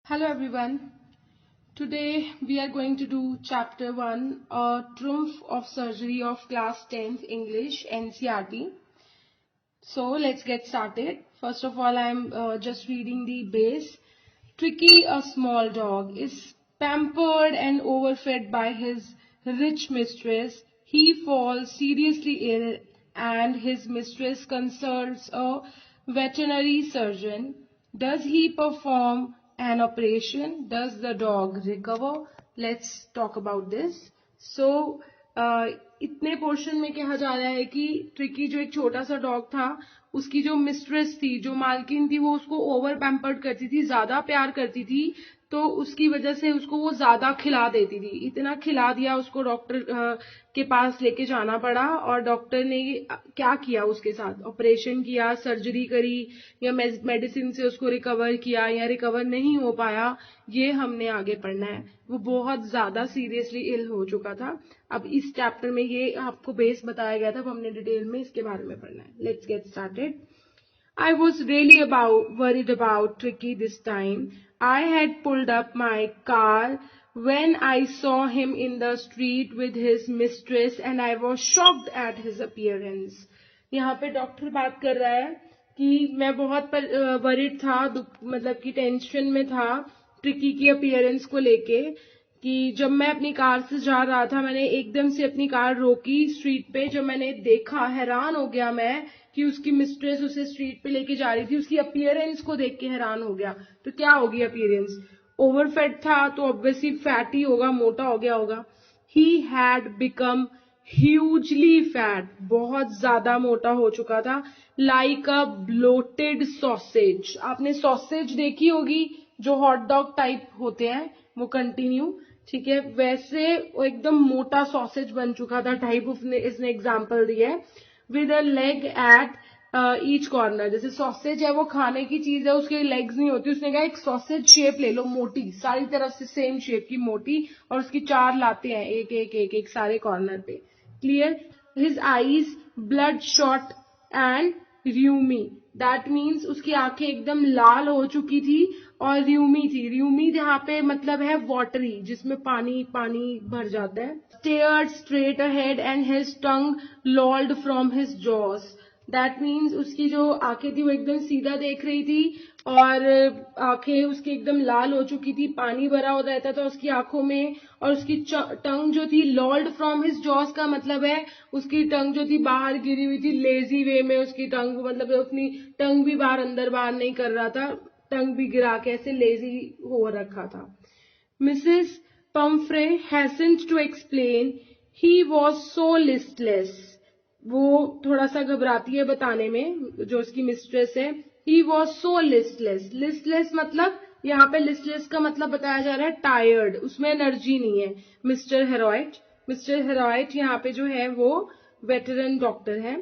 Hello everyone. Today we are going to do chapter 1, A Triumph of Surgery of class 10th English NCERT. So let's get started. First of all, I'm just reading the base. Tricky, a small dog, is pampered and overfed by his rich mistress. He falls seriously ill and his mistress consults a veterinary surgeon. Does he perform an operation? Does the dog recover? Let's talk about this. So, इतने portion में कहा जा रहा है कि tricky जो एक छोटा सा डॉग था, उसकी जो मिस्ट्रेस थी, जो मालकिन थी, वो उसको ओवर पैम्पर्ड करती थी, ज्यादा प्यार करती थी, तो उसकी वजह से उसको वो ज्यादा खिला देती थी. इतना खिला दिया, उसको डॉक्टर के पास लेके जाना पड़ा और डॉक्टर ने क्या किया उसके साथ, ऑपरेशन किया, सर्जरी करी या मेडिसिन से उसको रिकवर किया या रिकवर नहीं हो पाया, ये हमने आगे पढ़ना है. वो बहुत ज्यादा सीरियसली इल हो चुका था. अब इस चैप्टर में ये आपको बेस बताया गया था, अब हमने डिटेल में इसके बारे में पढ़ना है. Let's get started. I was really worried about Tricky this time. I had pulled up my car when I saw him in the street with his mistress and I was shocked at his appearance. यहाँ पे doctor बात कर रहा है कि मैं बहुत worried था, मतलब कि टेंशन में था ट्रिकी की अपीयरेंस को लेके, कि जब मैं अपनी कार से जा रहा था, मैंने एकदम से अपनी कार रोकी स्ट्रीट पे. जब मैंने देखा, हैरान हो गया मैं कि उसकी मिस्ट्रेस उसे स्ट्रीट पे लेके जा रही थी. उसकी अपीयरेंस को देख के हैरान हो गया. तो क्या होगी अपीयरेंस? ओवरफेड था तो ऑब्वियसली फैटी होगा, मोटा हो गया होगा. He had become hugely fat, बहुत ज्यादा मोटा हो चुका था. लाइक अ ब्लोटेड सॉसेज. आपने सॉसेज देखी होगी जो हॉट डॉग टाइप होते हैं, वो कंटिन्यू, ठीक है, वैसे वो एकदम मोटा सॉसेज बन चुका था. टाइप ऑफ इसने एग्जांपल दिया है. With a leg at each corner. जैसे सॉसेज है वो खाने की चीज है, उसके लेग्स नहीं होती. उसने कहा एक सॉसेज शेप ले लो, मोटी, सारी तरफ से सेम शेप की मोटी, और उसकी 4 लाते हैं, एक एक एक एक सारे कॉर्नर पे. Clear. His eyes bloodshot and rheumy. That means उसकी आंखें एकदम लाल हो चुकी थी और र्यूमी थी. र्यूमी यहाँ पे मतलब है वाटरी, जिसमें पानी पानी भर जाता है. Stared straight ahead and his tongue lolled from his jaws. That means उसकी जो आंखें थी वो एकदम सीधा देख रही थी और आंखें उसकी एकदम लाल हो चुकी थी, पानी भरा हो रहता था उसकी आंखों में. और उसकी टंग जो थी, लॉल्ड फ्रॉम हिज जॉस का मतलब है उसकी टंग जो थी बाहर गिरी हुई थी, लेजी वे में उसकी टंग, मतलब अपनी टंग भी बाहर अंदर बाहर नहीं कर रहा था, टंग भी गिरा के ऐसे लेजी हो रखा था. Mrs Pumphrey hastened to explain he was so listless. वो थोड़ा सा घबराती है बताने में, जो उसकी मिस्ट्रेस है. ही वॉज सो लिस्टलेस. लिस्टलेस मतलब यहाँ पे लिस्टलेस का मतलब बताया जा रहा है टायर्ड, उसमें एनर्जी नहीं है. मिस्टर हेरोइट यहाँ पे जो है वो वेटरन डॉक्टर है.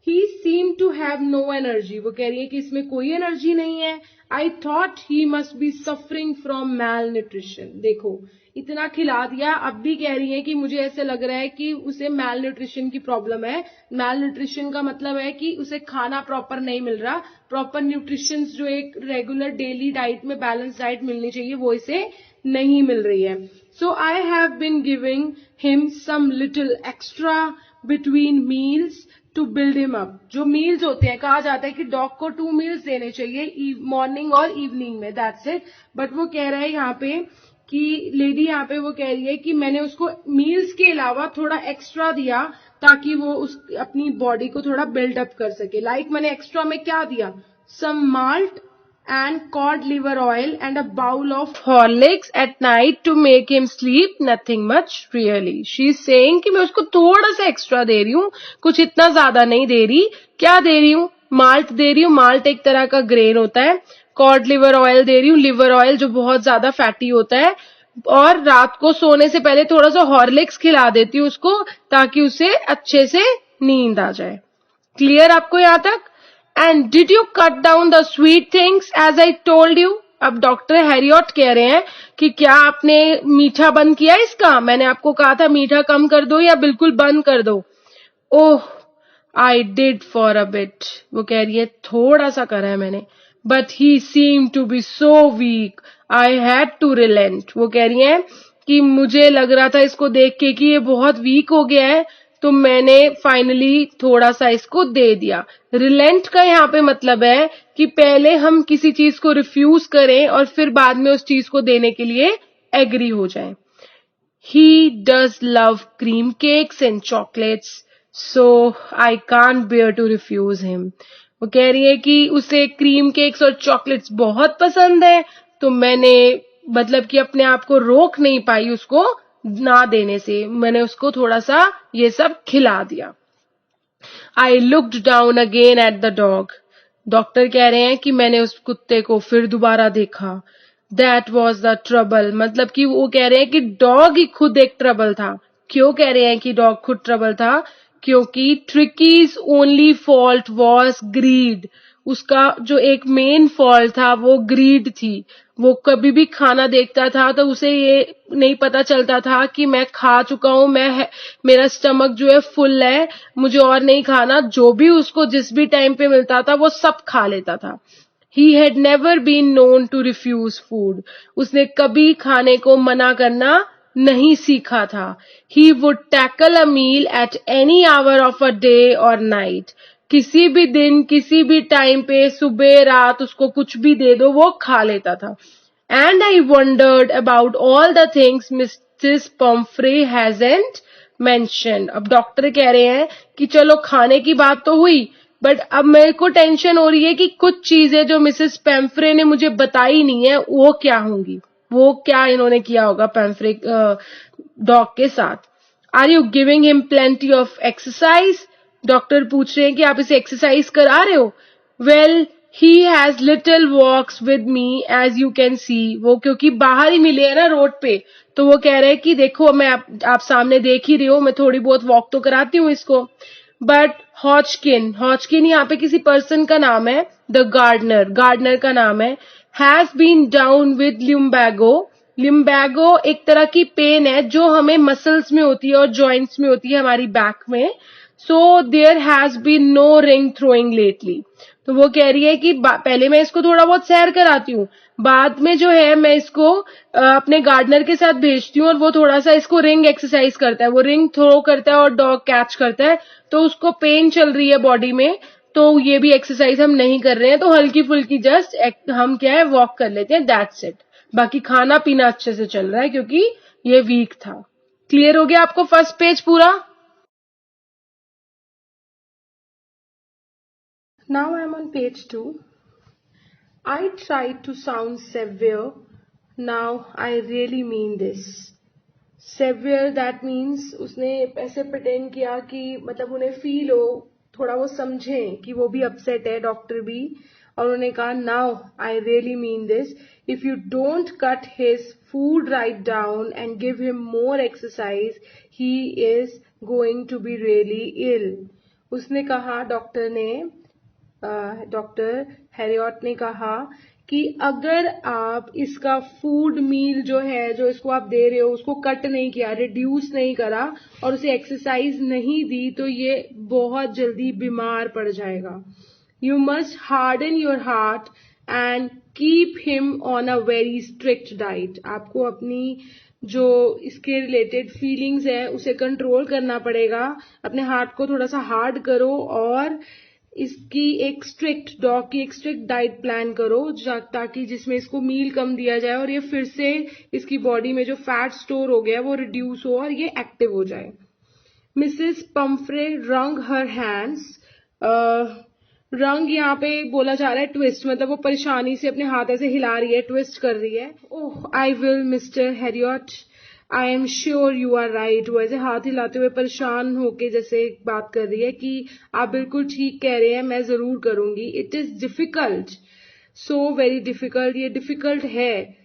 He seem to have no energy. वो कह रही है कि इसमें कोई एनर्जी नहीं है. I thought he must be suffering from malnutrition. देखो, इतना खिला दिया, अब भी कह रही है कि मुझे ऐसे लग रहा है कि उसे मैल न्यूट्रिशन की प्रॉब्लम है. मैल न्यूट्रिशन का मतलब है कि उसे खाना प्रॉपर नहीं मिल रहा. प्रॉपर न्यूट्रिशन जो एक रेगुलर डेली डाइट में बैलेंस डाइट मिलनी चाहिए, वो इसे नहीं मिल रही है. So I have been giving him some little extra between meals to build him up. जो मील्स होते हैं, कहा जाता है कि डॉग को 2 मील्स देने चाहिए, मॉर्निंग और इवनिंग में, दैट्स इट. बट वो कह रहा है यहाँ पे कि लेडी यहाँ पे वो कह रही है कि मैंने उसको मील्स के अलावा थोड़ा एक्स्ट्रा दिया ताकि वो उस अपनी बॉडी को थोड़ा बिल्डअप कर सके. लाइक मैंने एक्स्ट्रा में क्या दिया? सम malt and cod liver oil and a bowl of Horlicks at night to make him sleep. Nothing much really. She's saying कि मैं उसको थोड़ा सा एक्स्ट्रा दे रही हूँ, कुछ इतना ज्यादा नहीं दे रही. क्या दे रही हूँ? माल्ट दे रही हूँ. माल्ट एक तरह का ग्रेन होता है. कॉड लिवर ऑयल दे रही हूँ, लिवर ऑयल जो बहुत ज्यादा फैटी होता है. और रात को सोने से पहले थोड़ा सा हॉर्लिक्स खिला देती हूँ उसको, ताकि उसे अच्छे से नींद आ जाए. क्लियर आपको यहाँ तक? And did you cut down the sweet things as I told you? अब डॉक्टर हैरियट कह रहे हैं कि क्या आपने मीठा बंद किया इसका? मैंने आपको कहा था मीठा कम कर दो या बिल्कुल बंद कर दो. ओह, I did for a bit. वो कह रही है थोड़ा सा करा है मैंने. But he seemed to be so weak. I had to relent. वो कह रही हैं कि मुझे लग रहा था इसको देख के कि ये बहुत वीक हो गया है, तो मैंने फाइनली थोड़ा सा इसको दे दिया। रिलेंट का यहाँ पे मतलब है कि पहले हम किसी चीज को रिफ्यूज करें और फिर बाद में उस चीज को देने के लिए एग्री हो जाएं। He does love cream cakes and chocolates, so I can't bear to refuse him. वो कह रही है कि उसे क्रीम केक्स और चॉकलेट्स बहुत पसंद है, तो मैंने मतलब कि अपने आप को रोक नहीं पाई उसको ना देने से, मैंने उसको थोड़ा सा ये सब खिला दिया। I looked down again at the dog. Doctor कह रहे हैं कि मैंने उस कुत्ते को फिर दोबारा देखा। That was the trouble, मतलब कि वो कह रहे हैं कि डॉग ही खुद एक ट्रबल था। क्यों कह रहे हैं कि डॉग खुद ट्रबल था? क्योंकि Tricki's only fault was greed. उसका जो एक मेन फॉल्ट था वो ग्रीड थी। वो कभी भी खाना देखता था तो उसे ये नहीं पता चलता था कि मैं खा चुका हूं, मेरा स्टमक जो है फुल है, मुझे और नहीं खाना। जो भी उसको जिस भी टाइम पे मिलता था वो सब खा लेता था। He had never been known to refuse food. उसने कभी खाने को मना करना नहीं सीखा था। He would tackle a meal at any hour of a day or night. किसी भी दिन, किसी भी टाइम पे, सुबह रात उसको कुछ भी दे दो वो खा लेता था। And I wondered about all the things Mrs. Pumphrey hasn't mentioned. अब डॉक्टर कह रहे हैं कि चलो खाने की बात तो हुई, बट अब मेरे को टेंशन हो रही है कि कुछ चीजें जो मिसेस पेम्फ्रे ने मुझे बताई नहीं है वो क्या होंगी, वो क्या इन्होंने किया होगा पेम्फ्रे डॉग के साथ। Are you giving him plenty of exercise? Doctor पूछ रहे हैं कि आप इसे एक्सरसाइज करा रहे हो? Well he has little walks with me as you can see. वो क्योंकि बाहर ही मिले हैं ना रोड पे, तो वो कह रहे हैं कि देखो मैं आप सामने देख ही रही हो, मैं थोड़ी बहुत वॉक तो कराती हूँ इसको। बट हॉचकिन यहाँ पे किसी पर्सन का नाम है, द गार्डनर का नाम है, हैज बीन डाउन विद लिम्बैगो। लिम्बैगो एक तरह की पेन है जो हमें मसल्स में होती है और जॉइंट्स में होती है, हमारी बैक में। So there has been no ring throwing lately. तो वो कह रही है कि पहले मैं इसको थोड़ा बहुत सैर कराती हूँ, बाद में जो है मैं इसको अपने गार्डनर के साथ भेजती हूँ और वो थोड़ा सा इसको रिंग एक्सरसाइज करता है, वो रिंग थ्रो करता है और डॉग कैच करता है, तो उसको पेन चल रही है बॉडी में, तो ये भी एक्सरसाइज हम नहीं कर रहे हैं, तो हल्की फुल्की जस्ट हम क्या है वॉक कर लेते हैं, दैट्स इट। बाकी खाना पीना अच्छे से चल रहा है क्योंकि ये वीक था। क्लियर हो गया आपको फर्स्ट पेज पूरा? Now I am on page 2. I tried to sound severe. Now I really mean this. Severe that means उसने ऐसे pretend किया कि मतलब उन्हें फील हो, थोड़ा वो समझें कि वो भी अपसेट है, डॉक्टर भी, और उन्होंने कहा now I really mean this. If you don't cut his food right down and give him more exercise, he is going to be really ill. उसने कहा, डॉक्टर हैरियट ने कहा कि अगर आप इसका फूड मील जो है, जो इसको आप दे रहे हो, उसको कट नहीं किया, रिड्यूस नहीं करा और उसे एक्सरसाइज नहीं दी, तो ये बहुत जल्दी बीमार पड़ जाएगा। You must harden your heart and keep him on a very strict diet. आपको अपनी जो इसके रिलेटेड फीलिंग्स है उसे कंट्रोल करना पड़ेगा, अपने हार्ट को थोड़ा सा हार्ड करो और इसकी डॉग की एक स्ट्रिक्ट डाइट प्लान करो, ताकि जिसमें इसको मील कम दिया जाए और ये फिर से इसकी बॉडी में जो फैट स्टोर हो गया वो रिड्यूस हो और ये एक्टिव हो जाए। मिसेस पम्फ्रे रंग हर हैंड्स। रंग यहाँ पे बोला जा रहा है ट्विस्ट, मतलब वो परेशानी से अपने हाथ ऐसे हिला रही है, ट्विस्ट कर रही है। Oh I will Mr Herriot, I am sure you are right. वो ऐसे हाथ हिलाते हुए परेशान होके जैसे बात कर रही है कि आप बिल्कुल ठीक कह रहे हैं, मैं जरूर करूंगी। It is difficult, so very difficult, ये डिफिकल्ट है,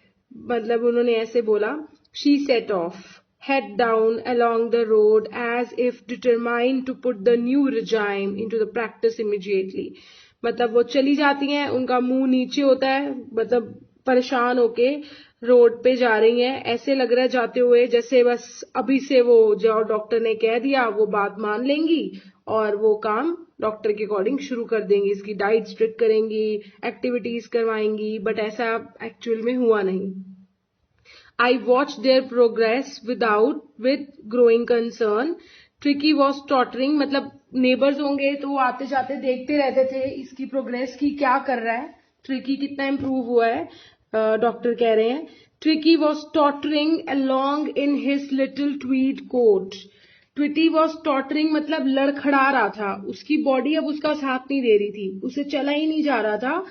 मतलब उन्होंने ऐसे बोला। She said of head down along the road as if determined to put the new regime into the practice immediately. मतलब वो चली जाती हैं, उनका मुंह नीचे होता है, मतलब परेशान होके रोड पे जा रही हैं, ऐसे लग रहा है जाते हुए जैसे बस अभी से वो जो डॉक्टर ने कह दिया वो बात मान लेंगी और वो काम डॉक्टर के अकॉर्डिंग शुरू कर देंगी, इसकी डाइट स्ट्रिक्ट करेंगी, एक्टिविटीज करवाएंगी, बट ऐसा एक्चुअल में हुआ नहीं. I watched their progress with growing concern. Tricki was tottering, मतलब नेबर्स होंगे तो वो आते जाते देखते रहते थे इसकी प्रोग्रेस की, क्या कर रहा है, ट्रिकी कितना इम्प्रूव हुआ है. डॉक्टर कह रहे हैं Tricki was tottering along in his little tweed coat. Tweety was tottering मतलब लड़खड़ा रहा था, उसकी बॉडी अब उसका साथ नहीं दे रही थी, उसे चला ही नहीं जा रहा था.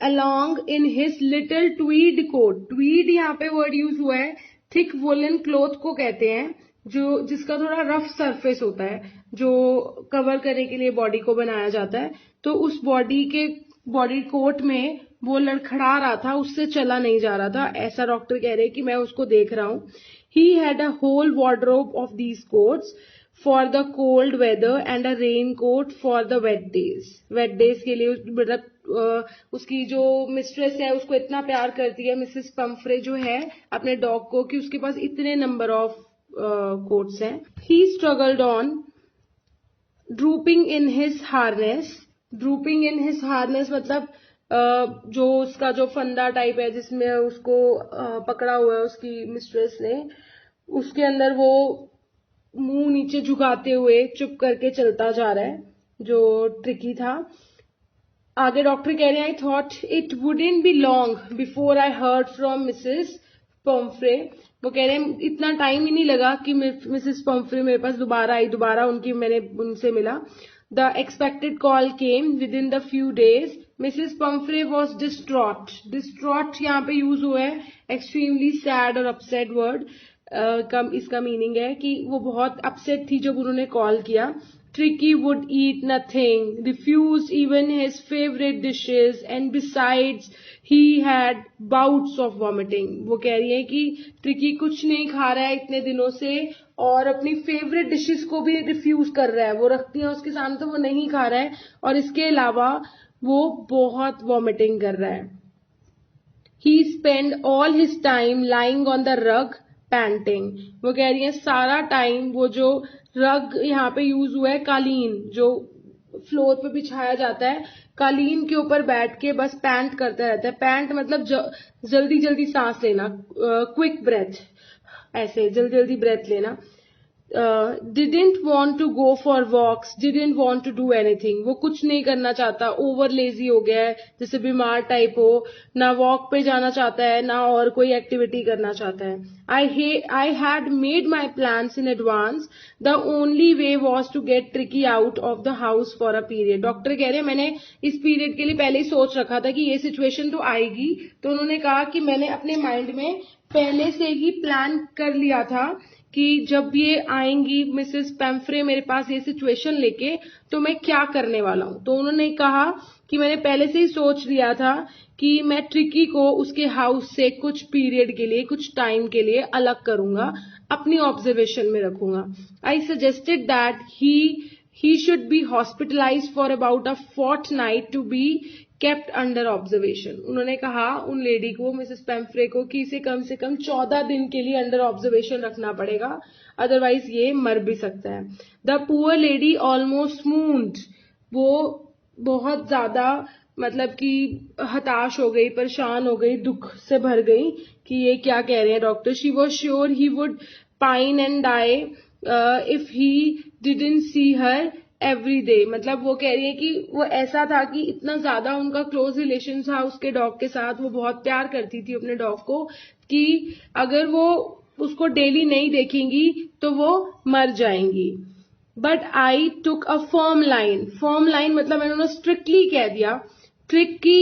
along in his little tweed coat. tweed यहाँ पे वर्ड यूज हुआ है, थिक वुलन क्लोथ को कहते हैं, जो जिसका थोड़ा रफ सरफेस होता है, जो कवर करने के लिए बॉडी को बनाया जाता है. तो उस बॉडी कोट में वो लड़खड़ा रहा था, उससे चला नहीं जा रहा था. ऐसा डॉक्टर कह रहे हैं कि मैं उसको देख रहा हूँ. He had a whole wardrobe of these coats for the cold weather and a raincoat for the wet days. Wet days के लिए मतलब उसकी जो मिस्ट्रेस है उसको इतना प्यार करती है मिसेस पंफ्रे जो है अपने डॉग को, कि उसके पास इतने नंबर ऑफ कोट्स हैं. He struggled on, drooping in his harness. drooping in his harness मतलब जो उसका जो फंदा टाइप है जिसमें उसको पकड़ा हुआ है उसकी मिस्ट्रेस ने, उसके अंदर वो मुंह नीचे झुकाते हुए चुप करके चलता जा रहा है, जो ट्रिकी था. आगे डॉक्टर कह रहे हैं I thought it wouldn't be long before I heard from Mrs Pomfrey. वो कह रहे हैं इतना टाइम ही नहीं लगा कि मिसेस पंफ्रे मेरे पास दोबारा मैंने उनसे मिला. The expected call came with in the few days. Mrs Pomfrey was distraught. Distraught यहाँ पे यूज हुआ है, एक्सट्रीमली सैड और अपसेट वर्ड. इसका मीनिंग है कि वो बहुत अपसेट थी जब उन्होंने कॉल किया. Tricky would eat nothing, refused even his favorite dishes, and besides he had bouts of vomiting. वो कह रही है कि ट्रिकी कुछ नहीं खा रहा है इतने दिनों से और अपनी फेवरेट डिशेस को भी रिफ्यूज कर रहा है. वो रखती है उसके सामने तो वो नहीं खा रहा है, और इसके अलावा वो बहुत वॉमिटिंग कर रहा है. He spent all his time lying on the rug panting. वो कह रही है सारा टाइम वो जो रग यहाँ पे यूज हुआ है, कालीन जो फ्लोर पे बिछाया जाता है, कालीन के ऊपर बैठ के बस पैंट करता रहता है. पैंट मतलब जल्दी जल्दी सांस लेना, क्विक ब्रेथ, ऐसे जल्दी जल्दी ब्रेथ लेना. didn't want to go for walks, didn't want to do anything. वो कुछ नहीं करना चाहता, ओवर लेजी हो गया है, जैसे बीमार टाइप हो, ना वॉक पे जाना चाहता है ना और कोई एक्टिविटी करना चाहता है. I had made my plans in advance. The only way was to get Tricky out of the house for a period. Doctor कह रहे हैं मैंने इस पीरियड के लिए पहले ही सोच रखा था कि ये सिचुएशन तो आएगी, तो उन्होंने कहा कि मैंने अपने माइंड में पहले से ही प्लान कर लिया था कि जब ये आएंगी मिसेस पैम्फ्रे मेरे पास ये सिचुएशन लेके, तो मैं क्या करने वाला हूं. तो उन्होंने कहा कि मैंने पहले से ही सोच लिया था कि मैं ट्रिकी को उसके हाउस से कुछ पीरियड के लिए, कुछ टाइम के लिए अलग करूंगा, अपनी ऑब्जर्वेशन में रखूंगा. I suggested that he should be hospitalized for about a fortnight to be kept under observation. उन्होंने कहा उन लेडी को, मिसेस पैम्फ्रे को, कि इसे कम से कम 14 दिन के लिए अंडर ऑब्जर्वेशन रखना पड़ेगा, अदरवाइज ये मर भी सकता है. The poor lady almost mooned. वो बहुत ज्यादा मतलब कि हताश हो गई, परेशान हो गई, दुख से भर गई कि ये क्या कह रहे हैं doctor. She was sure he would pine and die if he didn't see her every day. मतलब वो कह रही है कि वो ऐसा था कि इतना ज्यादा उनका क्लोज रिलेशन था उसके डॉग के साथ, वो बहुत प्यार करती थी अपने डॉग को, कि अगर वो उसको डेली नहीं देखेंगी तो वो मर जाएंगी. But I took a firm line. Firm line मतलब मैंने स्ट्रिक्टली कह दिया. Tricky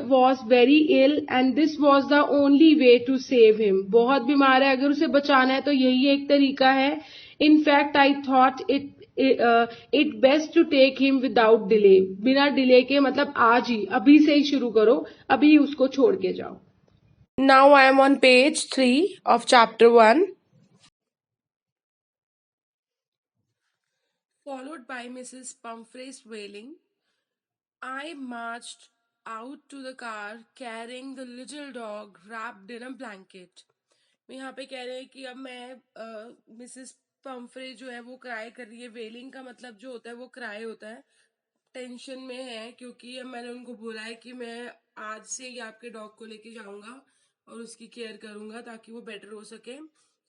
was very ill and this was the only way to save him. बहुत बीमार है, अगर उसे बचाना है तो यही एक तरीका है. In fact, I thought it best to take him without delay. बिना डिले के, मतलब आज ही, अभी से ही शुरू करो, अभी उसको छोड़ के जाओ. Now I am on page 3 of chapter 1. Followed by Mrs. Pumphrey's wailing, I marched out to the car carrying the little dog wrapped in a blanket. मैं यहाँ पे कह रहे हैं कि अब मैं मिसेस पम्फ्रे जो है वो क्राई कर रही है। वेलिंग का मतलब जो होता है वो क्राई होता है, टेंशन में है, क्योंकि अब मैंने उनको बोला है कि मैं आज से ही आपके डॉग को लेके जाऊंगा और उसकी केयर करूंगा ताकि वो बेटर हो सके।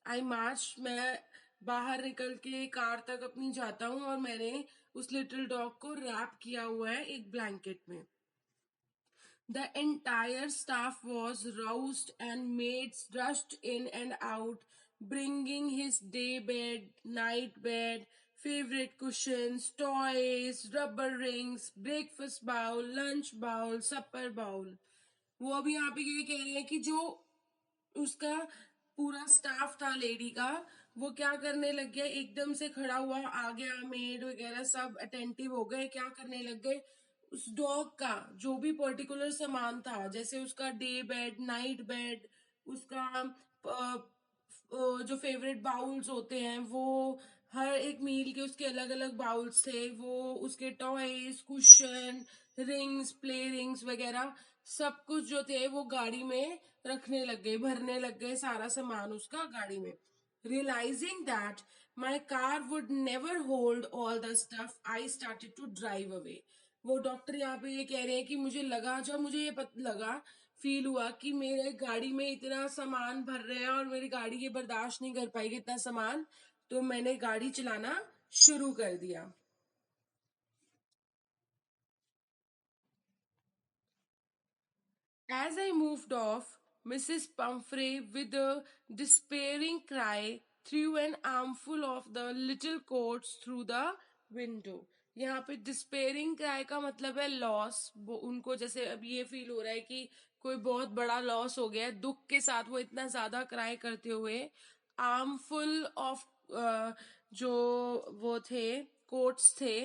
आई मार्च, मैं बाहर निकल के कार तक अपनी जाता हूँ और मैंने उस लिटिल डॉग को रैप किया हुआ है एक ब्लैंकेट में। The entire staff was roused and maids rushed in and out, bringing his day bed, night bed, favorite cushions, toys, rubber rings, breakfast bowl, lunch bowl, supper bowl. वो अभी यहाँ पे ये कह रहे हैं कि जो उसका पूरा स्टाफ था लेडी का, वो क्या करने लग गया, एकदम से खड़ा हुआ आ गया, मेड वगैरह सब अटेंटिव हो गए, क्या करने लग गए, उस डॉग का जो भी पर्टिकुलर सामान था, जैसे उसका डे बेड, नाइट बेड, उसका जो फेवरेट बाउल्स होते हैं वो, हर एक मील के उसके अलग अलग बाउल्स थे, वो उसके toys, cushion, rings, play rings वगैरह सब कुछ जो थे वो गाड़ी में रखने लग गए, भरने लग गए सारा सामान उसका गाड़ी में। Realising that my car would never hold all the stuff, I started to drive away. वो डॉक्टर यहाँ पे ये कह रहे हैं कि मुझे लगा, जब मुझे ये लगा, फील हुआ कि मेरे गाड़ी में इतना सामान भर रहे हैं और मेरी गाड़ी ये बर्दाश्त नहीं कर पाएगी इतना सामान, तो मैंने गाड़ी चलाना शुरू कर दिया। As I moved off, Mrs. Pumphrey, with a despairing cry, threw an armful of the little coats through the window. यहाँ पे डिस्पेयरिंग क्राई का मतलब है लॉस। वो उनको जैसे अब ये फील हो रहा है कि कोई बहुत बड़ा लॉस हो गया है, दुख के साथ वो इतना ज्यादा क्राई करते हुए आर्मफुल ऑफ जो वो थे कोट्स थे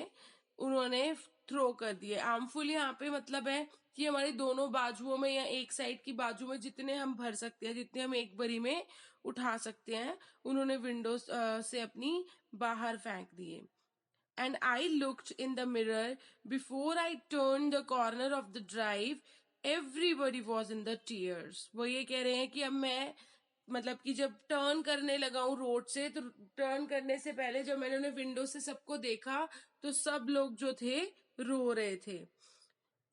उन्होंने थ्रो कर दिए। आर्मफुल यहाँ पे मतलब है कि हमारे दोनों बाजुओं में या एक साइड की बाजू में जितने हम भर सकते हैं, जितने हम एक बरी में उठा सकते हैं, उन्होंने विंडोज से अपनी बाहर फेंक दिए। And I looked in the mirror before I turned the corner of the drive. Everybody was in the tears. वो ये कह रहे हैं कि अब मैं मतलब कि जब टर्न करने लगा हूँ रोड से, तो टर्न करने से पहले जब मैंने उन्हें विंडो से सबको देखा तो सब लोग जो थे रो रहे थे।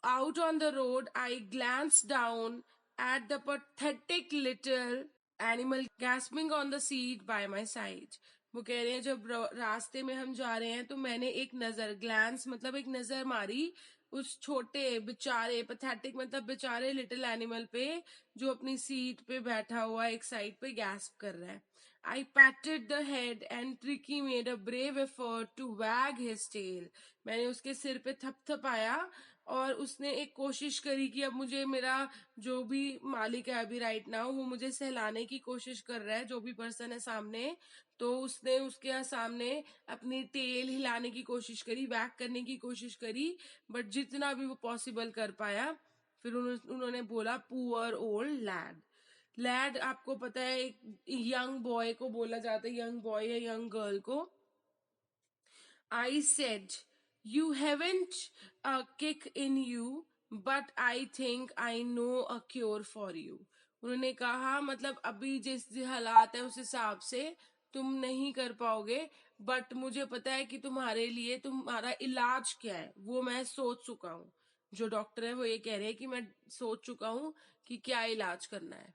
Out on the road, I glanced down at the pathetic little animal gasping on the seat by my side. वो कह रहे हैं जब रास्ते में हम जा रहे हैं तो मैंने एक नजर, ग्लैंस मतलब एक नजर मारी उस छोटे बेचारे, पैथेटिक मतलब बेचारे लिटिल एनिमल पे जो अपनी सीट पे बैठा हुआ एक साइड पे गैस्प कर रहा है। I patted the head and Tricky made a brave effort to wag his tail. मैंने उसके सिर पे थपथपाया और उसने एक कोशिश करी कि अब मुझे मेरा जो भी मालिक है अभी राइट नाउ वो मुझे सहलाने की कोशिश कर रहा है, जो भी पर्सन है सामने, तो उसने उसके सामने अपनी टेल हिलाने की कोशिश करी, वैग करने की कोशिश करी, बट जितना भी वो पॉसिबल कर पाया। फिर उन्होंने बोला पुअर ओल्ड लैड। लैड आपको पता है एक यंग बॉय को बोला जाता है, यंग बॉय या यंग गर्ल को। I said, you haven't a kick in you, but I think I know a cure for you. उन्होंने कहा मतलब अभी जिस हालात है उस हिसाब से तुम नहीं कर पाओगे, बट मुझे पता है कि तुम्हारे लिए तुम्हारा इलाज क्या है, वो मैं सोच चुका हूँ। जो डॉक्टर है वो ये कह रहे हैं कि मैं सोच चुका हूँ कि क्या इलाज करना है।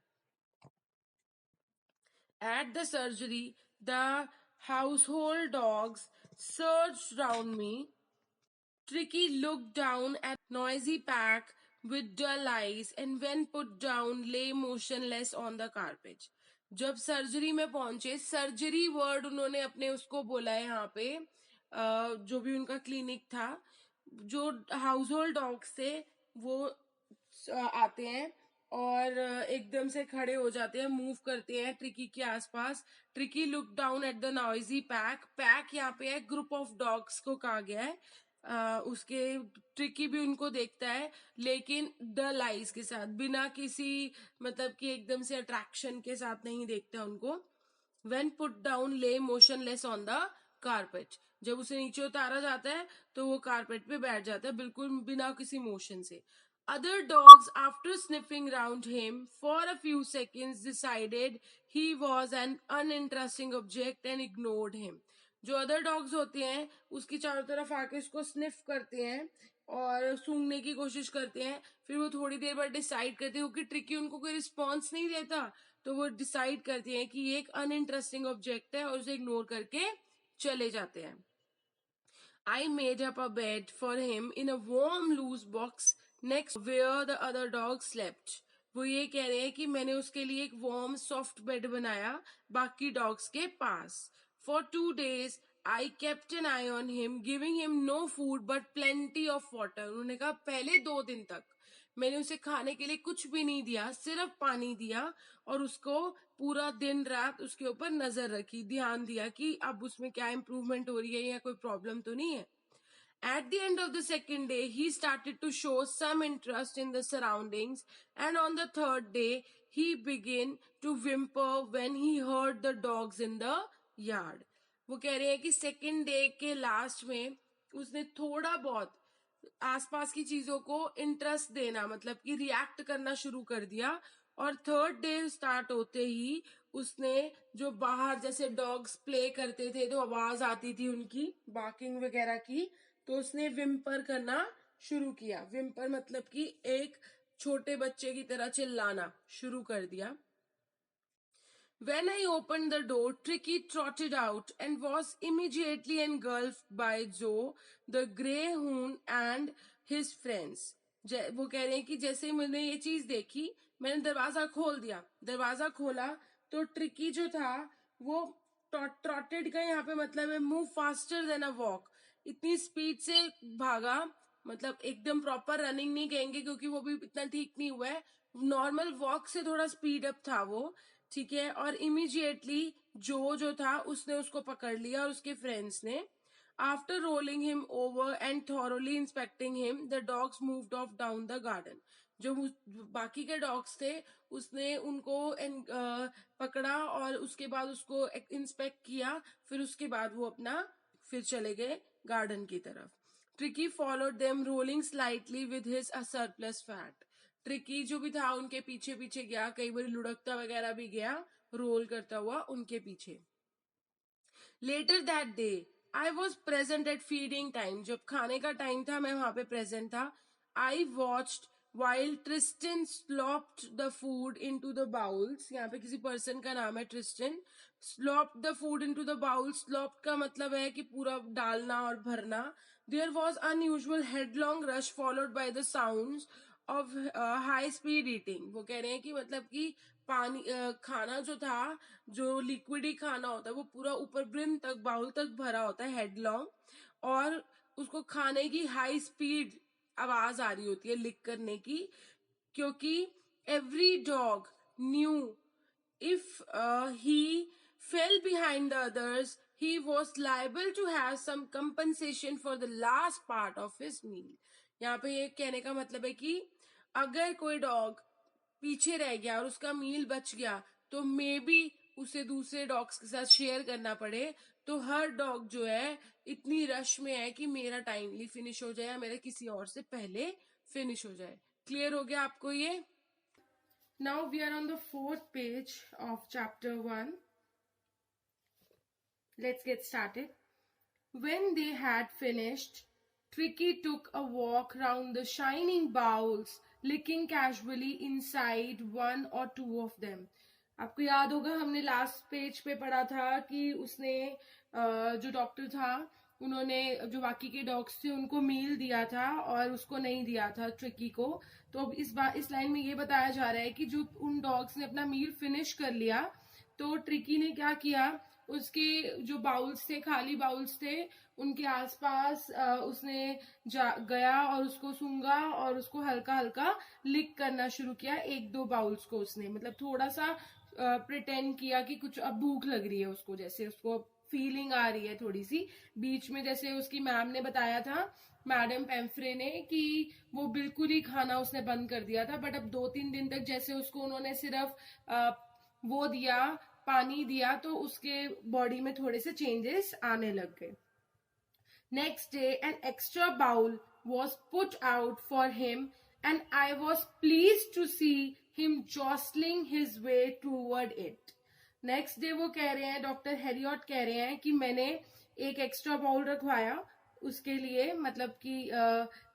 At the surgery, the household dogs surged round me. Tricky looked down at noisy pack with dull eyes and when put down lay motionless on the carpet. जब सर्जरी में पहुंचे, सर्जरी वर्ड उन्होंने अपने उसको बोला है यहाँ पे, जो भी उनका क्लिनिक था, जो हाउस होल्ड डॉग्स थे वो आते हैं और एकदम से खड़े हो जाते हैं, मूव करते हैं ट्रिकी के आसपास। Tricky look down at the noisy pack. Pack यहाँ पे है, ग्रुप ऑफ डॉग्स को कहा गया है। उसके ट्रिकी भी उनको देखता है लेकिन डल आइज के साथ, बिना किसी मतलब कि एकदम से अट्रैक्शन के साथ नहीं देखता उनको। वेन पुट डाउन ले मोशनलेस ऑन द कारपेट। जब उसे नीचे उतारा जाता है तो वो कारपेट पे बैठ जाता है बिल्कुल बिना किसी मोशन से। Other dogs, after sniffing round him for a few seconds, decided he was an uninteresting object and ignored him. जो अदर डॉग्स होते हैं उसकी चारों तरफ आके उसको स्निफ करते हैं और सूंघने की कोशिश करते हैं, फिर वो थोड़ी देर बाद डिसाइड करते हैं, क्योंकि ट्रिकी उनको कोई रिस्पॉन्स नहीं देता, तो वो डिसाइड करते हैं कि ये एक अनइंटरेस्टिंग ऑब्जेक्ट है और उसे इग्नोर करके चले जाते हैं. I made up a bed for him in a warm loose box next where the other dogs slept. वो ये कह रहे हैं कि मैंने उसके लिए एक वार्म सॉफ्ट बेड बनाया बाकी डॉग्स के पास. For 2 days I kept an eye on him, giving him no food but plenty of water. उन्होंने कहा पहले 2 दिन तक मैंने उसे खाने के लिए कुछ भी नहीं दिया, सिर्फ पानी दिया और उसको पूरा दिन रात उसके ऊपर नजर रखी, ध्यान दिया कि अब उसमें क्या इम्प्रूवमेंट हो रही है या कोई प्रॉब्लम तो नहीं है. At the end of the second day, he started to show some interest in the surroundings, and on the third day, he began to whimper when he heard the dogs in the yard. वो कह रहे हैं कि second day के last में उसने थोड़ा बहुत आसपास की चीजों को इंटरेस्ट देना, मतलब कि रिएक्ट करना शुरू कर दिया, और थर्ड डे स्टार्ट होते ही उसने जो बाहर जैसे डॉग्स प्ले करते थे तो आवाज आती थी उनकी बार्किंग वगैरह की, तो उसने विम्पर करना शुरू किया. विम्पर मतलब कि एक छोटे बच्चे की तरह चिल्लाना शुरू कर दिया. When I opened the door, Tricky trotted out and was immediately engulfed by Joe, the greyhound and his friends. वो कह रहे हैं कि जैसे ही मैंने ये चीज देखी, मैंने दरवाजा खोल दिया. दरवाजा खोला तो ट्रिकी जो था वो ट्रॉटेड का यहाँ पे मतलब है move faster than a walk. इतनी स्पीड से भागा, मतलब एकदम प्रॉपर रनिंग नहीं कहेंगे क्योंकि वो भी इतना ठीक नहीं हुआ है, नॉर्मल वॉक से थोड़ा स्पीड अप था वो, ठीक है. और इमीडिएटली जो था उसने उसको पकड़ लिया और उसके फ्रेंड्स ने. After rolling him over and thoroughly inspecting him, the dogs moved of down the garden. जो बाकी के डॉग्स थे उसने उनको पकड़ा और उसके बाद उसको इंस्पेक्ट किया, फिर उसके बाद वो अपना फिर चले गए गार्डन की तरफ. Tricky followed them rolling slightly with his surplus fat. Tricky जो भी था उनके पीछे पीछे गया, कई बार लुढ़कता वगैरह भी गया रोल करता हुआ उनके पीछे. Later that day I was present at feeding time. जब खाने का टाइम था मैं वहां पे प्रेजेंट था. I watched while Tristan slopped the food into the bowls. यहाँ पे किसी पर्सन का नाम है Tristan. slopped the food into the bowls. slopped का मतलब है कि पूरा डालना और भरना. There was unusual headlong rush followed by the sounds of high speed eating. वो कह रहे हैं कि मतलब कि पानी खाना जो था, जो लिक्विडी खाना होता है वो पूरा ऊपर ब्रिम तक बाउल तक भरा होता है हेडलॉन्ग, और उसको खाने की हाई स्पीड आवाज आ रही होती है लिक करने की, क्योंकि every dog new if he fail behind the others he was liable to have some compensation for the last part of his meal. यहाँ पे ये कहने का मतलब है कि अगर कोई डॉग पीछे रह गया और उसका मील बच गया तो मे बी उसे दूसरे डॉग्स के साथ शेयर करना पड़े. तो हर डॉग जो है इतनी रश में है कि मेरा टाइमली फिनिश हो जाए या मेरा किसी और से पहले फिनिश हो जाए. क्लियर हो गया आपको ये? Now we are on the 4th page of chapter 1. Let's get started. When they had finished, Tricky took a walk round the shining bowls, licking casually inside one or two of them. आपको याद होगा हमने last page पे पढ़ा था कि उसने जो डॉक्टर था उन्होंने जो बाकी के डॉग्स थे उनको मील दिया था और उसको नहीं दिया था ट्रिकी को. तो अब इस लाइन में ये बताया जा रहा है कि जो उन डॉग्स ने अपना मील फिनिश कर लिया तो ट्रिकी ने क्या किया, उसके जो बाउल्स थे, खाली बाउल्स थे, उनके आसपास उसने गया और उसको सूंघा और उसको हल्का हल्का लिक करना शुरू किया. 1-2 बाउल्स को उसने मतलब थोड़ा सा प्रिटेंड किया कि कुछ अब भूख लग रही है उसको, जैसे उसको फीलिंग आ रही है थोड़ी सी. बीच में जैसे उसकी मैम ने बताया था, मैडम पेम्फ्रे ने, कि वो बिल्कुल ही खाना उसने बंद कर दिया था, बट अब 2-3 दिन तक जैसे उसको उन्होंने सिर्फ वो दिया, पानी दिया, तो उसके बॉडी में थोड़े से चेंजेस आने लग गए. Next day an extra bowl was put out for him and I was pleased to see him jostling his way toward it. Next day वो कह रहे हैं, डॉक्टर हेरियट कह रहे हैं कि मैंने एक एक्स्ट्रा बाउल रखवाया उसके लिए, मतलब कि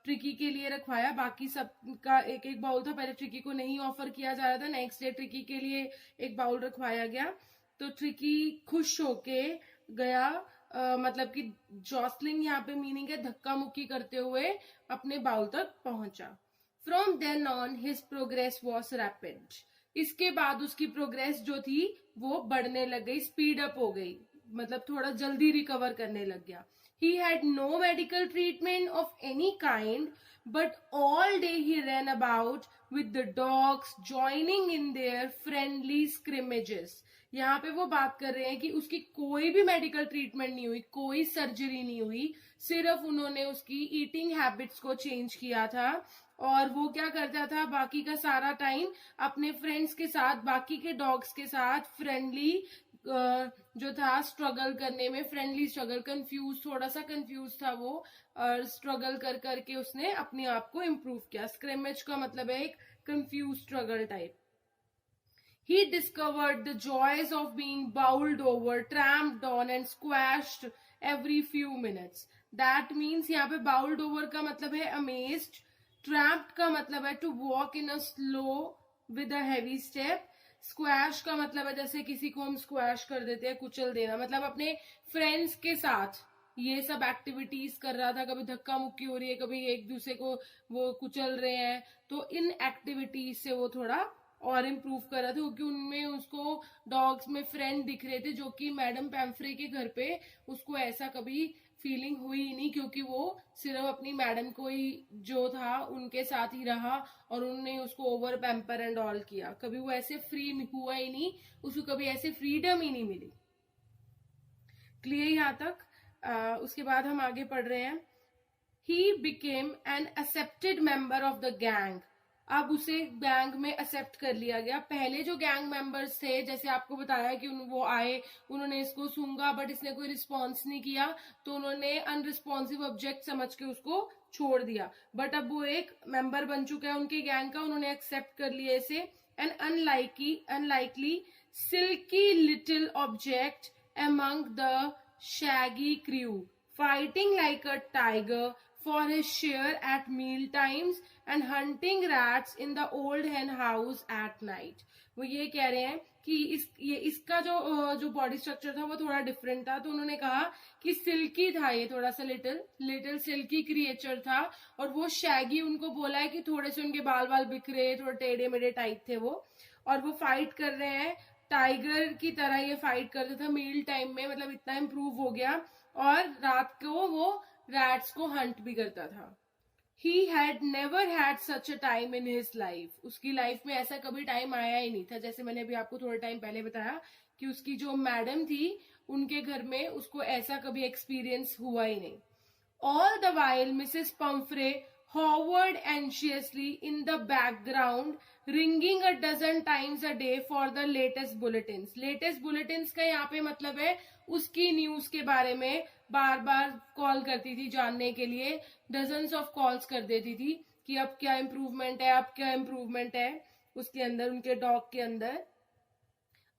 ट्रिकी के लिए रखवाया, बाकी सबका एक एक बाउल था, पहले ट्रिकी को नहीं ऑफर किया जा रहा था, नेक्स्ट डे ट्रिकी के लिए एक बाउल रखवाया गया, तो ट्रिकी खुश होके गया, मतलब कि जॉसलिंग यहाँ पे मीनिंग है धक्का मुक्की करते हुए अपने बाउल तक पहुंचा. From then on his progress was rapid. इसके बाद उसकी प्रोग्रेस जो थी वो बढ़ने लग गई, स्पीड अप हो गई, मतलब थोड़ा जल्दी रिकवर करने लग गया. He had no medical treatment of any kind, but all day he ran about with the dogs, joining in their friendly scrimmages. यहाँ पे वो बात कर रहे हैं कि उसकी कोई भी मेडिकल ट्रीटमेंट नहीं हुई, कोई सर्जरी नहीं हुई, सिर्फ उन्होंने उसकी ईटिंग हैबिट्स को चेंज किया था, और वो क्या करता था बाकी का सारा टाइम अपने फ्रेंड्स के साथ, बाकी के डॉग्स के साथ फ्रेंडली जो था स्ट्रगल करने में, फ्रेंडली स्ट्रगल, थोड़ा सा कंफ्यूज था वो, और स्ट्रगल कर करके उसने अपने आप को इम्प्रूव किया. स्क्रिमेज का मतलब है एक confuse struggle type. He discovered the joys of being bowled over, tramped on and squashed every few minutes. That means यहाँ पे bowled over का मतलब है amazed, tramped का मतलब है to walk in a slow with a heavy step, squash का मतलब है जैसे किसी को हम स्क्वैश कर देते हैं, कुचल देना, मतलब अपने फ्रेंड्स के साथ ये सब एक्टिविटीज कर रहा था, कभी धक्का मुक्की हो रही है, कभी एक दूसरे को वो कुचल रहे हैं, तो इन एक्टिविटीज से वो थोड़ा और इम्प्रूव कर रहा था, क्योंकि उनमें उसको डॉग्स में फ्रेंड दिख रहे थे, जो कि मैडम पैम्फ्रे के घर पे उसको ऐसा कभी फीलिंग हुई ही नहीं, क्योंकि वो सिर्फ अपनी मैडम को ही जो था उनके साथ ही रहा, और उन्होंने उसको ओवर पैम्पर एंड ऑल किया, कभी वो ऐसे फ्री हुआ ही नहीं, उसको कभी ऐसे फ्रीडम ही नहीं मिली. क्लियर यहाँ तक. उसके बाद हम आगे पढ़ रहे हैं. He became an accepted member of the gang. अब उसे गैंग में एक्सेप्ट कर लिया गया. पहले जो गैंग मेंबर्स थे, जैसे आपको बताया कि वो आए, उन्होंने इसको सूंघा बट इसने कोई रिस्पॉन्स नहीं किया, तो उन्होंने अनरिस्पॉन्सिव ऑब्जेक्ट समझ के उसको छोड़ दिया, बट अब वो एक मेंबर बन चुका है उनके गैंग का, उन्होंने एक्सेप्ट कर लिया इसे. An unlikely silky little object among the shaggy crew, fighting like a tiger for his share at meal times and hunting rats in the old hen house at night. वो ये कह रहे हैं कि इसका जो बॉडी स्ट्रक्चर था वो थोड़ा डिफरेंट था, तो उन्होंने कहा कि सिल्की था, ये थोड़ा सा लिटिल सिल्की क्रिएचर था, और वो शैगी, उनको बोला है कि थोड़े से उनके बाल बिखरे, थोड़े टेढ़े मेढ़े टाइप थे वो, और वो फाइट कर रहे हैं टाइगर की तरह, ये फाइट करता था मील टाइम में, मतलब इतना इम्प्रूव हो गया, और रात को वो रैट्स को हंट भी करता था. He had never had such a time in his life. उसकी लाइफ में ऐसा कभी टाइम आया ही नहीं था, जैसे मैंने अभी आपको थोड़ा टाइम पहले बताया कि उसकी जो मैडम थी उनके घर में उसको ऐसा कभी एक्सपीरियंस हुआ ही नहीं. All the while Mrs. Pumphrey hovered anxiously in the background, ringing a dozen times a day for the latest bulletins. Latest bulletins का यहाँ पे मतलब है उसकी न्यूज के बारे में बार बार कॉल करती थी जानने के लिए, डजन्स ऑफ कॉल्स कर देती थी कि अब क्या इम्प्रूवमेंट है, अब क्या इम्प्रूवमेंट है उसके अंदर, उनके डॉग के अंदर.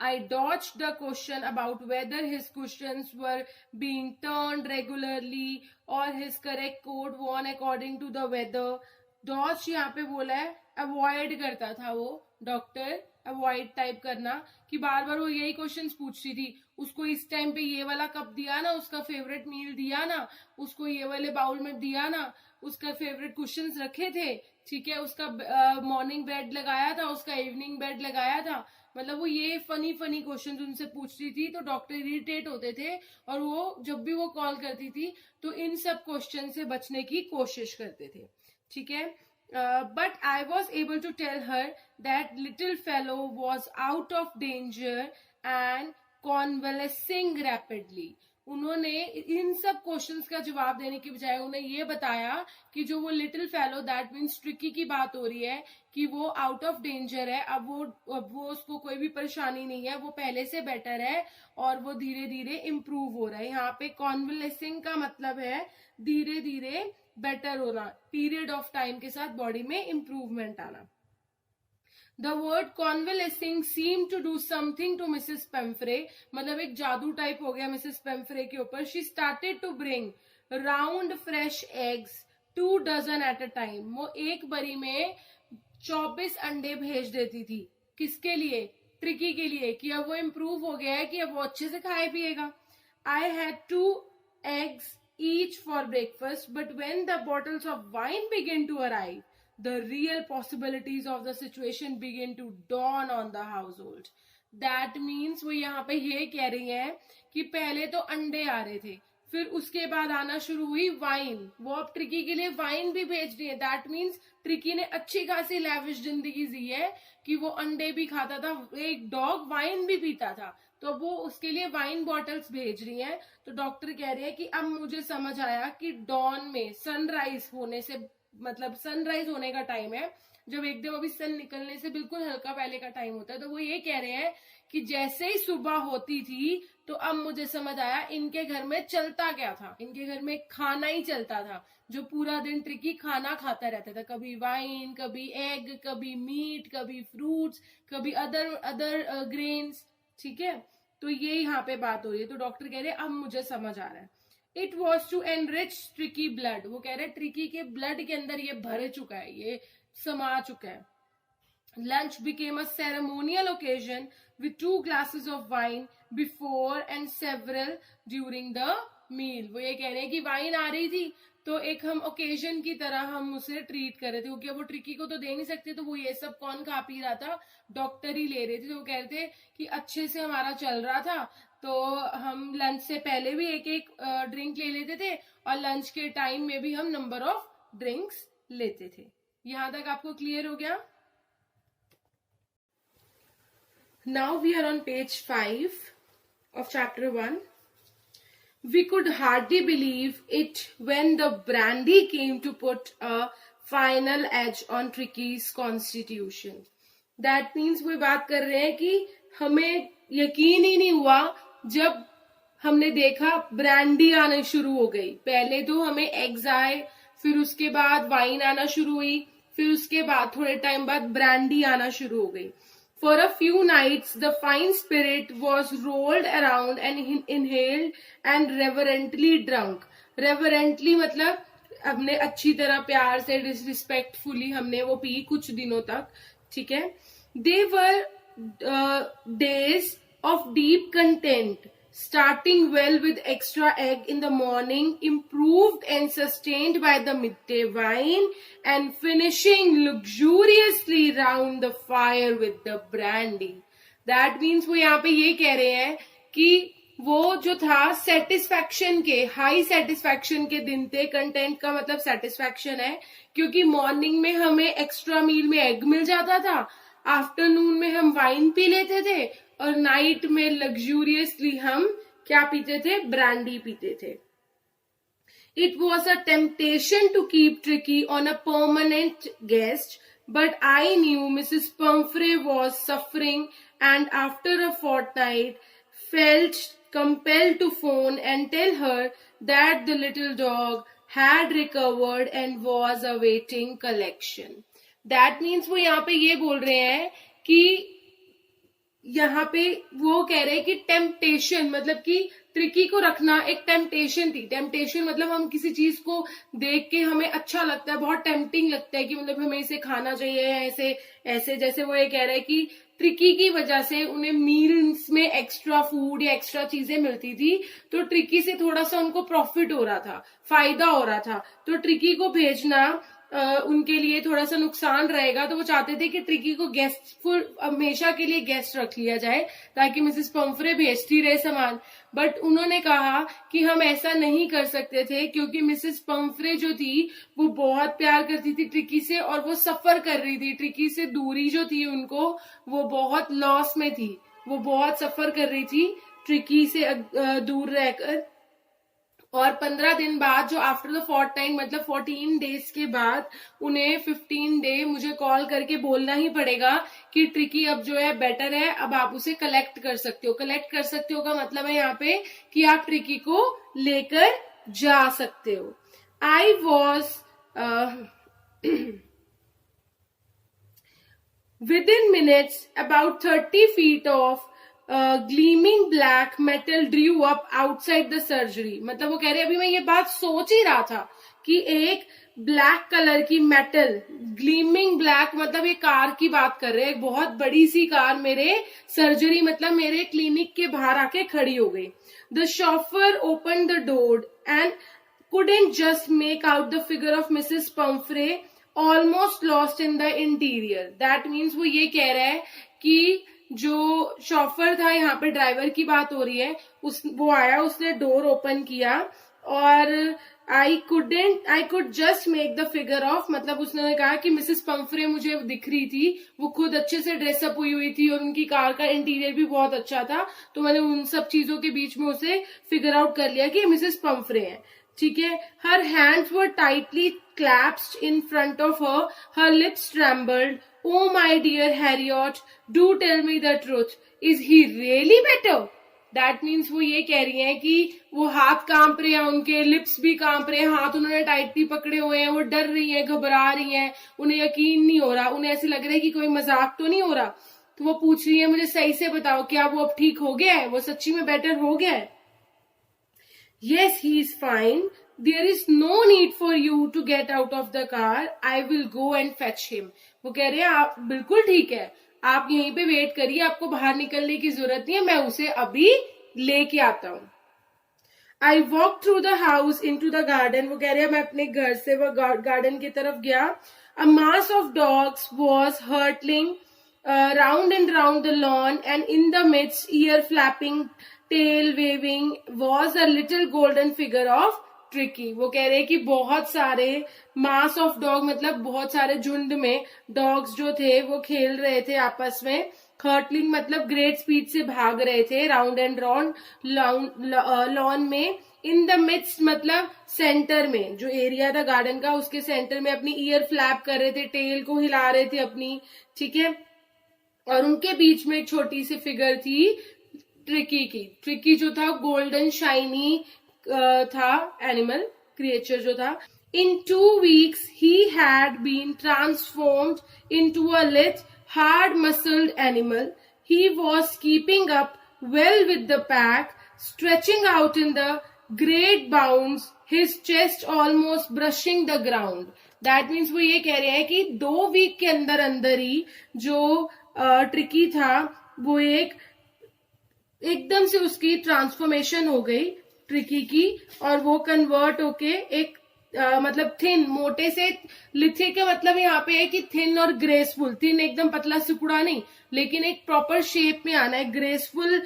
I dodged the question about whether his cushions were being turned regularly or his correct coat worn according to the weather. Dodge यहाँ पे बोला है अवॉइड करता था वो डॉक्टर, अवॉइड टाइप करना, कि बार बार वो यही क्वेश्चंस पूछती थी, उसको इस टाइम पे ये वाला कप दिया ना, उसका फेवरेट मील दिया ना, उसको ये वाले बाउल में दिया ना, उसका फेवरेट क्वेश्चंस रखे थे, ठीक है, उसका मॉर्निंग बेड लगाया था, उसका इवनिंग बेड लगाया था, मतलब वो ये फनी क्वेश्चंस उनसे पूछती थी, तो डॉक्टर इरिटेट होते थे, और वो जब भी वो कॉल करती थी तो इन सब क्वेश्चन से बचने की कोशिश करते थे, ठीक है. But I was able to tell her that little fellow was out of danger and convalescing rapidly. उन्होंने इन सब क्वेश्चंस का जवाब देने की बजाय उन्हें ये बताया कि जो वो little fellow, that means tricky की बात हो रही है कि वो आउट ऑफ डेंजर है, अब वो उसको कोई भी परेशानी नहीं है, वो पहले से बेटर है और वो धीरे धीरे इम्प्रूव हो रहा है। यहाँ पे कॉन्वलेसिंग का मतलब है धीरे धीरे बेटर होना, पीरियड ऑफ टाइम के साथ बॉडी में इम्प्रूवमेंट आना। The word convalescing seemed to do something to Mrs. Pemfrey, मतलब एक जादू टाइप हो गया मिसेस पेम्फ्रे के ऊपर। She started to bring round fresh eggs 2 dozen at a time. वो एक बरी में 24 अंडे भेज देती थी। किसके लिए? ट्रिकी के लिए, कि अब वो इम्प्रूव हो गया है कि अब वो अच्छे से खाए पिएगा। I had 2 eggs each for breakfast, but when the bottles of wine began to arrive, the real possibilities of the situation begin to dawn on the household. That means वो यहाँ पे ये कह रही है कि पहले तो अंडे आ रहे थे, फिर उसके बाद आना शुरू हुई वाइन। वो अब ट्रिकी के लिए वाइन भी भेज रही है। दैट मीन्स ट्रिकी ने अच्छी खासी लैविश जिंदगी जी है कि वो अंडे भी खाता था, एक डॉग वाइन भी पीता था, तो वो उसके लिए वाइन बॉटल्स भेज रही हैं। तो डॉक्टर कह रहे हैं कि अब मुझे समझ आया कि डॉन में सनराइज होने से, मतलब सनराइज होने का टाइम है, जब एकदम अभी सन निकलने से बिल्कुल हल्का पहले का टाइम होता है। तो वो ये कह रहे हैं कि जैसे ही सुबह होती थी तो अब मुझे समझ आया इनके घर में चलता क्या था। इनके घर में खाना ही चलता था, जो पूरा दिन ट्रिकी खाना खाता रहता था, कभी वाइन, कभी एग, कभी मीट, कभी फ्रूट्स, कभी अदर ग्रेन्स। ठीक है, तो ये यहाँ पे बात हो रही है। तो डॉक्टर कह रहे हैं अब मुझे समझ आ रहा है। It was to enrich tricky blood, वो कह रहे हैं ट्रिकी के ब्लड के अंदर ये भर चुका है, ये समा चुका है। Lunch became a ceremonial occasion with 2 glasses of wine before and several during the meal. वो ये कह रहे हैं कि वाइन आ रही थी तो एक हम ओकेजन की तरह हम उसे ट्रीट कर रहे थे, क्योंकि वो ट्रिकी को तो दे नहीं सकते, तो वो ये सब कौन खा पी रहा था? डॉक्टर ही ले रहे थे। तो वो कह रहे थे कि अच्छे से हमारा चल रहा था, तो हम लंच से पहले भी एक एक ड्रिंक ले लेते थे और लंच के टाइम में भी हम नंबर ऑफ ड्रिंक्स लेते थे। यहां तक आपको क्लियर हो गया? Now we are on page 5 of chapter 1. We could hardly believe it when the brandy came to put a final edge on Tricky's constitution. That means वो बात कर रहे हैं कि हमें यकीन ही नहीं हुआ जब हमने देखा ब्रांडी आना शुरू हो गई। पहले तो हमें एग्स आए, फिर उसके बाद वाइन आना शुरू हुई, फिर उसके बाद थोड़े टाइम बाद ब्रांडी आना शुरू हो गई। For a few nights, the fine spirit was rolled around and inhaled and reverently drunk. Reverently मतलब हमने अच्छी तरह प्यार से डिसरिस्पेक्टफुली हमने वो पी कुछ दिनों तक। ठीक है, They were days of deep content, starting well with extra egg in the morning, improved and sustained by the midday wine, and finishing luxuriously round the fire with the brandy. That means वो यहाँ पे ये कह रहे हैं कि वो जो था सेटिस्फैक्शन के, हाई सेटिस्फैक्शन के दिन थे। कंटेंट का मतलब सेटिस्फैक्शन है, क्योंकि मॉर्निंग में हमें एक्स्ट्रा मील में एग मिल जाता था, आफ्टरनून में हम वाइन पी लेते थे और नाइट में लग्जूरियसली हम क्या पीते थे? ब्रांडी पीते थे। It was a temptation to keep Tricky on a permanent guest, but I knew Mrs. Pumphrey was suffering, and after a fortnight felt compelled to phone and tell her that the little dog had recovered and was awaiting collection. That means वो यहाँ पे ये बोल रहे हैं कि यहाँ पे वो कह रहे हैं कि टेम्पटेशन मतलब कि ट्रिकी को रखना एक टेम्पटेशन थी। टेम्पटेशन मतलब हम किसी चीज को देख के हमें अच्छा लगता है, बहुत टेम्पटिंग लगता है कि मतलब हमें इसे खाना चाहिए, ऐसे ऐसे। जैसे वो ये कह रहे हैं कि ट्रिकी की वजह से उन्हें मील्स में एक्स्ट्रा फूड या एक्स्ट्रा चीजें मिलती थी, तो ट्रिकी से थोड़ा सा उनको प्रॉफिट हो रहा था, फायदा हो रहा था। तो ट्रिकी को भेजना उनके लिए थोड़ा सा नुकसान रहेगा, तो वो चाहते थे कि ट्रिकी को गेस्टफुल हमेशा के लिए गेस्ट रख लिया जाए ताकि मिसेस पम्फ्रे भेजती रहे सामान। बट उन्होंने कहा कि हम ऐसा नहीं कर सकते थे, क्योंकि मिसेस पम्फ्रे जो थी वो बहुत प्यार करती थी ट्रिकी से और वो सफर कर रही थी। ट्रिकी से दूरी जो थी उनको, वो बहुत लॉस में थी, वो बहुत सफर कर रही थी ट्रिकी से दूर रहकर। और 15 दिन बाद, जो आफ्टर द 14 मतलब 14 डेज के बाद, उन्हें 15 डे मुझे कॉल करके बोलना ही पड़ेगा कि ट्रिकी अब जो है बेटर है, अब आप उसे कलेक्ट कर सकते हो। कलेक्ट कर सकते हो का मतलब है यहाँ पे कि आप ट्रिकी को लेकर जा सकते हो। I was within minutes about 30 feet of gleaming black metal drew up outside the surgery। मतलब वो कह रहे अभी मैं ये बात सोच ही रहा था कि एक ब्लैक कलर की मेटल, ग्लीमिंग ब्लैक मतलब ये कार की बात कर रहे हैं, एक बहुत बड़ी सी कार मेरे सर्जरी मतलब मेरे क्लिनिक के बाहर आके खड़ी हो गई। The chauffeur open the door and couldn't just make out the figure of Mrs. Pumphrey almost lost in the interior। That means वो ये कह रहा है कि जो शॉफर था, यहाँ पे ड्राइवर की बात हो रही है, वो आया, उसने डोर ओपन किया और I could just make the figure of, मतलब उसने कहा कि मिसेस पंफ्रे मुझे दिख रही थी, वो खुद अच्छे से ड्रेसअप हुई थी और उनकी कार का इंटीरियर भी बहुत अच्छा था, तो मैंने उन सब चीजों के बीच में उसे फिगर आउट कर लिया कि मिसेस पंफ्रे है। ठीक है। Her hands were tightly clasped in front of her, her lips trembled। Oh my dear Harriet, do tell me the truth, is he really better? That means वो ये कह रही हैं कि वो हाथ कांप रहे हैं, उनके लिप्स भी कांप रहे हैं, हाथ उन्होंने टाइटली पकड़े हुए हैं, वो डर रही हैं, घबरा रही हैं, उन्हें यकीन नहीं हो रहा, उन्हें ऐसे लग रहा है कि कोई मजाक तो नहीं हो रहा। तो वो पूछ रही है मुझे सही से बताओ, क्या वो अब ठीक हो गया है, वो सच्ची में बेटर हो गया है? Yes, he is fine. There is no need for you to get out of the car. I will go and fetch him। वो कह रहे हैं आप बिल्कुल ठीक है, आप यहीं पे वेट करिए, आपको बाहर निकलने की जरूरत नहीं है, मैं उसे अभी लेके आता हूँ। I walked through the house into the garden। वो कह रहे हैं मैं अपने घर से वो गार्डन की तरफ गया। A mass of dogs was hurtling round and round the lawn, and in the midst, ear flapping, tail waving, was a little golden figure of tricky. वो कह रहे हैं कि बहुत सारे मास ऑफ डॉग मतलब बहुत सारे झुंड में डॉग्स जो थे वो खेल रहे थे आपस में। हर्टलिंग मतलब ग्रेट स्पीड से भाग रहे थे राउंड एंड राउंड लॉन में। इन द मिड्स्ट मतलब सेंटर में, जो एरिया था गार्डन का उसके सेंटर में अपनी ईयर फ्लैप कर रहे थे, टेल को हिला रहे थे अपनी। ठीक है। और उनके बीच में एक छोटी सी फिगर थी ट्रिकी की। ट्रिकी जो था गोल्डन शाइनी था एनिमल क्रिएचर जो था। इन 2 weeks he had been transformed into a lithe, hard-muscled animal। He was keeping up well with the pack, stretching out in the great bounds, his chest almost brushing the ground। That means वो ये कह रहे हैं कि 2 week के अंदर अंदर ही जो ट्रिकी था वो एकदम से उसकी ट्रांसफॉर्मेशन हो गई ट्रिकी की, और वो कन्वर्ट होके एक मतलब थिन, मोटे से लिथे का मतलब यहाँ पे है कि थिन और ग्रेसफुल। थिन एकदम पतला सुकुड़ा नहीं, लेकिन एक प्रॉपर शेप में आना है, ग्रेसफुल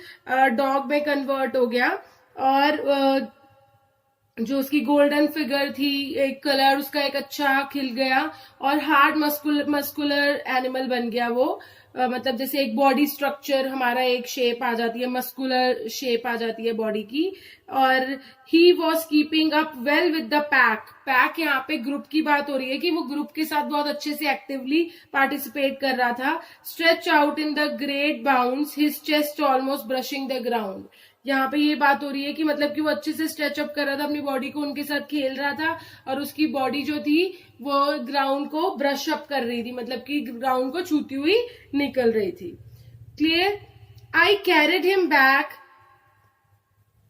डॉग में कन्वर्ट हो गया। और जो उसकी गोल्डन फिगर थी, एक कलर उसका एक अच्छा खिल गया, और हार्ड मस्कुलर एनिमल बन गया वो। मतलब जैसे एक बॉडी स्ट्रक्चर हमारा एक शेप आ जाती है, मस्कुलर शेप आ जाती है बॉडी की। और he was keeping up well with the pack. Pack यहाँ पे ग्रुप की बात हो रही है कि वो ग्रुप के साथ बहुत अच्छे से एक्टिवली पार्टिसिपेट कर रहा था। Stretch out in the great bounds, his chest almost brushing the ground. यहाँ पे ये बात हो रही है कि मतलब कि वो अच्छे से स्ट्रेच अप कर रहा था अपनी बॉडी को, उनके साथ खेल रहा था, और उसकी बॉडी जो थी वो ग्राउंड को ब्रश अप कर रही थी, मतलब कि ग्राउंड को छूती हुई निकल रही थी। Clear. I carried him back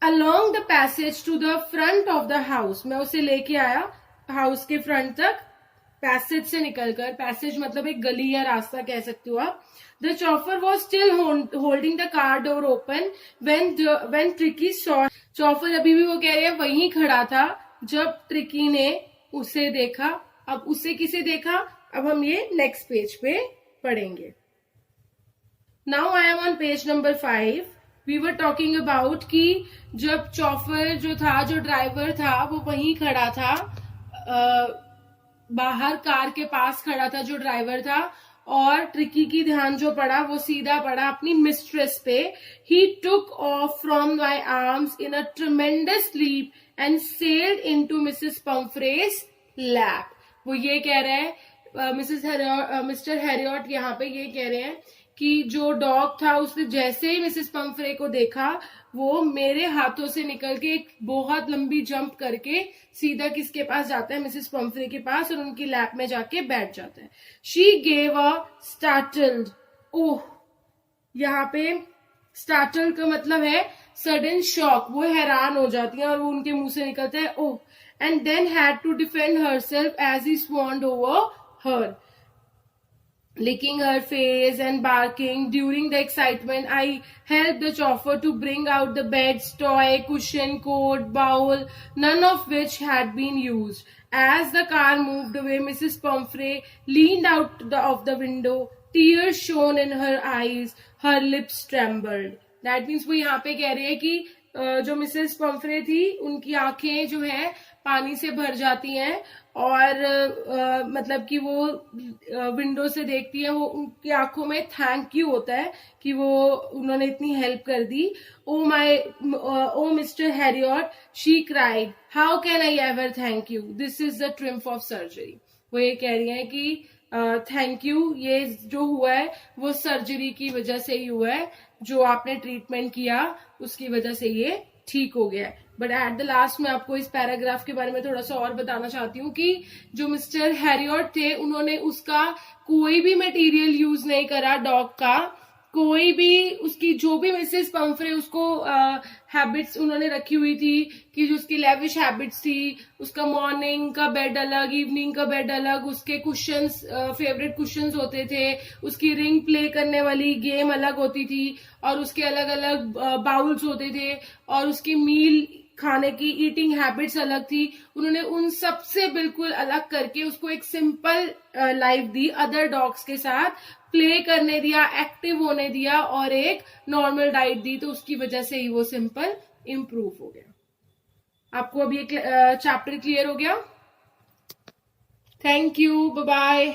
along the passage to the front of the house। मैं उसे लेके आया हाउस के फ्रंट तक, पैसेज से निकलकर। पैसेज मतलब एक गली या रास्ता कह सकते हो आप। The chauffeur was still holding the car door open when Tricky saw। चौफर अभी भी वो कह रहे हैं वहीं खड़ा था जब ट्रिकी ने उसे देखा। अब उसे किसे देखा, अब हम ये नेक्स्ट पेज पे पढ़ेंगे। Now I am on page number 5। We were talking about कि जब चौफर जो था, जो ड्राइवर था, वो वहीं खड़ा था, बाहर कार के पास खड़ा था जो ड्राइवर था, और ट्रिकी की ध्यान जो पड़ा वो सीधा पड़ा अपनी मिस्ट्रेस पे। He took off from my arms in a tremendous leap and sailed into Mrs. Pumphrey's lap. वो ये कह रहे हैं, मिस्टर हैरियट यहाँ पे ये कह रहे हैं कि जो डॉग था उसने जैसे ही मिसेस पंफ्रे को देखा वो मेरे हाथों से निकल के एक बहुत लंबी जंप करके सीधा किसके पास जाता है, मिसेस पंफ्रे के पास, और उनकी लैप में जाके बैठ जाता है. शी गेव अ स्टार्टल्ड, ओह, यहाँ पे स्टार्टल्ड का मतलब है सडन शॉक, वो हैरान हो जाती है और वो उनके मुंह से निकलता है oh, and then had to defend herself as he swooned over her, licking her face and barking. During the excitement, I helped the chauffeur to bring out the bed's toy, cushion, coat, bowl, none of which had been used. As the car moved away, Mrs. Pumphrey leaned out of the window. Tears shone in her eyes. Her lips trembled. That means वो यहाँ पे कह रही है कि जो Mrs Pomfrey थी उनकी आंखें जो है पानी से भर जाती हैं और मतलब कि वो विंडो से देखती है, वो उनकी आंखों में थैंक यू होता है कि वो उन्होंने इतनी हेल्प कर दी. Oh Mr Herriot, she cried, how can I ever thank you, this is the triumph of surgery. वो ये कह रही है कि थैंक यू, ये जो हुआ है वो सर्जरी की वजह से ही हुआ है, जो आपने ट्रीटमेंट किया उसकी वजह से ये ठीक हो गया है. बट एट द लास्ट मैं आपको इस पैराग्राफ के बारे में थोड़ा सा और बताना चाहती हूँ कि जो मिस्टर हैरियट थे उन्होंने उसका कोई भी मटेरियल यूज नहीं करा, डॉग का कोई भी, उसकी जो भी मिसेस पंफ्रे उसको हैबिट्स उन्होंने रखी हुई थी कि जो उसकी लेविश हैबिट्स थी, उसका मॉर्निंग का बेड अलग, इवनिंग का बेड अलग, उसके कुशंस फेवरेट कुशंस होते थे, उसकी रिंग प्ले करने वाली गेम अलग होती थी और उसके अलग अलग बाउल्स होते थे और उसकी मील खाने की ईटिंग हैबिट्स अलग थी. उन्होंने उन सब से बिल्कुल अलग करके उसको एक सिंपल लाइफ दी, अदर डॉग्स के साथ प्ले करने दिया, एक्टिव होने दिया और एक नॉर्मल डाइट दी, तो उसकी वजह से ही वो सिंपल इम्प्रूव हो गया. आपको अब ये चैप्टर क्लियर हो गया? Thank you, bye bye.